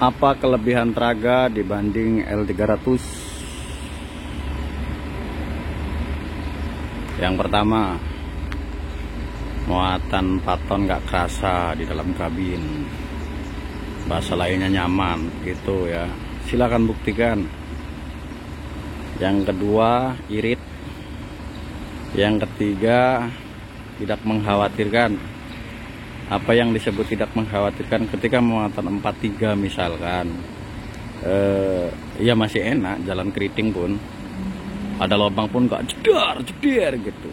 Apa kelebihan Traga dibanding L300? Yang pertama, muatan 4 ton gak kerasa di dalam kabin. Bahasa lainnya nyaman gitu ya. Silakan buktikan. Yang kedua, irit. Yang ketiga, tidak mengkhawatirkan. Apa yang disebut tidak mengkhawatirkan ketika muatan 43 misalkan, ya masih enak, jalan keriting pun ada lubang pun gak jedar gitu.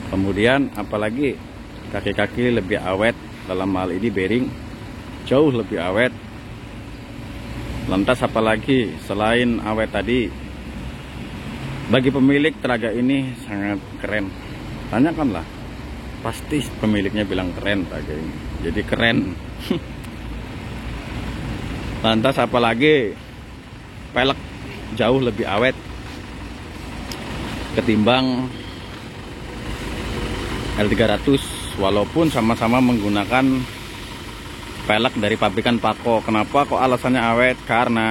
Kemudian apalagi kaki-kaki lebih awet, dalam hal ini bearing jauh lebih awet. Lantas apalagi selain awet tadi, bagi pemilik Traga ini sangat keren. Tanyakanlah, pasti pemiliknya bilang keren Traga ini. Jadi keren. Lantas apalagi pelek jauh lebih awet ketimbang L300, walaupun sama-sama menggunakan pelek dari pabrikan Pako. Kenapa kok alasannya awet? Karena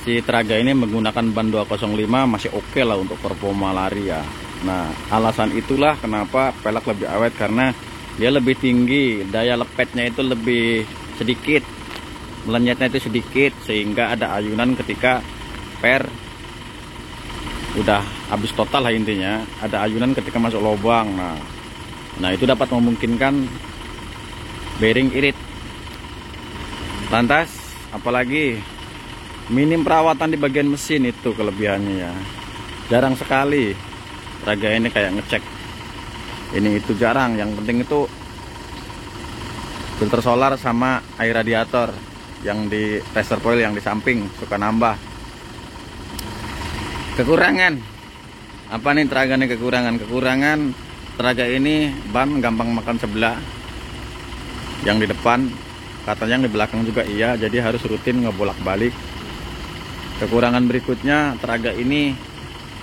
si Traga ini menggunakan ban 205 masih oke lah untuk performa lari ya. Nah, alasan itulah kenapa pelek lebih awet, karena dia lebih tinggi, daya lepetnya itu lebih sedikit, melenyetnya itu sedikit, sehingga ada ayunan ketika per udah habis total lah intinya, ada ayunan ketika masuk lubang. Nah itu dapat memungkinkan bearing irit. Lantas apalagi minim perawatan di bagian mesin, itu kelebihannya ya. Jarang sekali Traga ini kayak ngecek ini itu, jarang. Yang penting itu filter solar sama air radiator yang di tester coil yang di samping suka nambah. Kekurangan apa nih Traga nih? Kekurangan Traga ini ban gampang makan sebelah, yang di depan katanya, yang di belakang juga iya, jadi harus rutin ngebolak-balik. Kekurangan berikutnya, Traga ini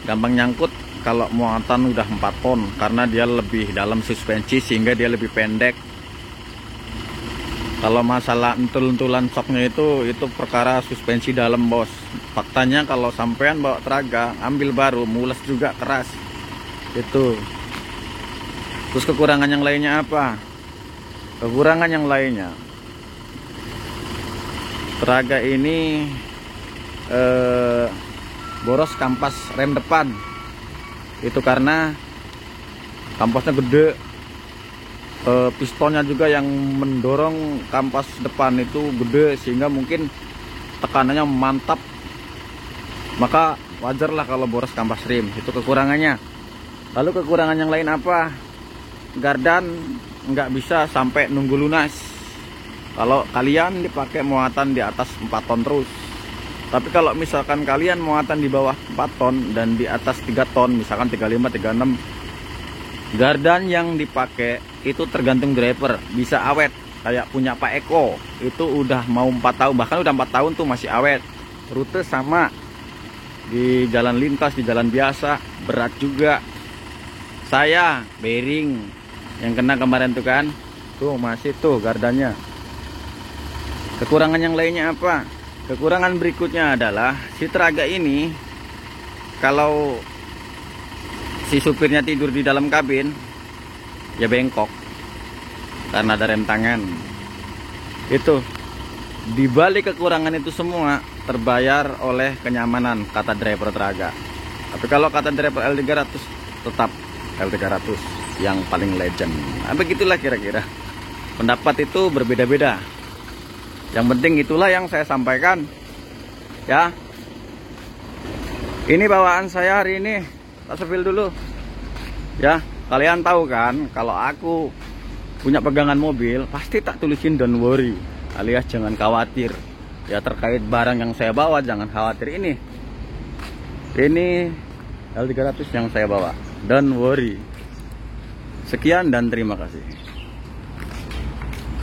gampang nyangkut kalau muatan udah 4 ton, karena dia lebih dalam suspensi sehingga dia lebih pendek. Kalau masalah entul-entulan soknya itu perkara suspensi dalam, bos. Faktanya kalau sampean bawa Traga, ambil baru, mules juga keras. Itu. Terus kekurangan yang lainnya apa? Kekurangan yang lainnya, Traga ini boros kampas rem depan. Itu karena kampasnya gede. Pistonnya juga yang mendorong kampas depan itu gede, sehingga mungkin tekanannya mantap. Maka wajarlah kalau boros kampas rem. Itu kekurangannya. Lalu kekurangan yang lain apa? Gardan nggak bisa sampai nunggu lunas. Kalau kalian dipakai muatan di atas 4 ton terus. Tapi kalau misalkan kalian muatan di bawah 4 ton dan di atas 3 ton, misalkan 35, 36, gardan yang dipakai itu tergantung driver, bisa awet. Kayak punya Pak Eko, itu udah mau 4 tahun, bahkan udah 4 tahun tuh masih awet. Rute sama, di jalan lintas, di jalan biasa, berat juga. Saya bearing yang kena kemarin tuh kan, tuh masih tuh gardannya. Kekurangan yang lainnya apa? Kekurangan berikutnya adalah si Traga ini, kalau si supirnya tidur di dalam kabin, ya bengkok karena ada rem tangan. Itu dibalik kekurangan itu semua terbayar oleh kenyamanan, kata driver Traga. Tapi kalau kata driver L300, tetap L300 yang paling legend. Nah, begitulah kira-kira. Pendapat itu berbeda-beda. Yang penting itulah yang saya sampaikan ya. Ini bawaan saya hari ini. Tak spill dulu ya. Kalian tahu kan, kalau aku punya pegangan mobil, pasti tak tulisin don't worry, alias jangan khawatir ya, terkait barang yang saya bawa. Jangan khawatir, ini L300 yang saya bawa, don't worry. Sekian dan terima kasih.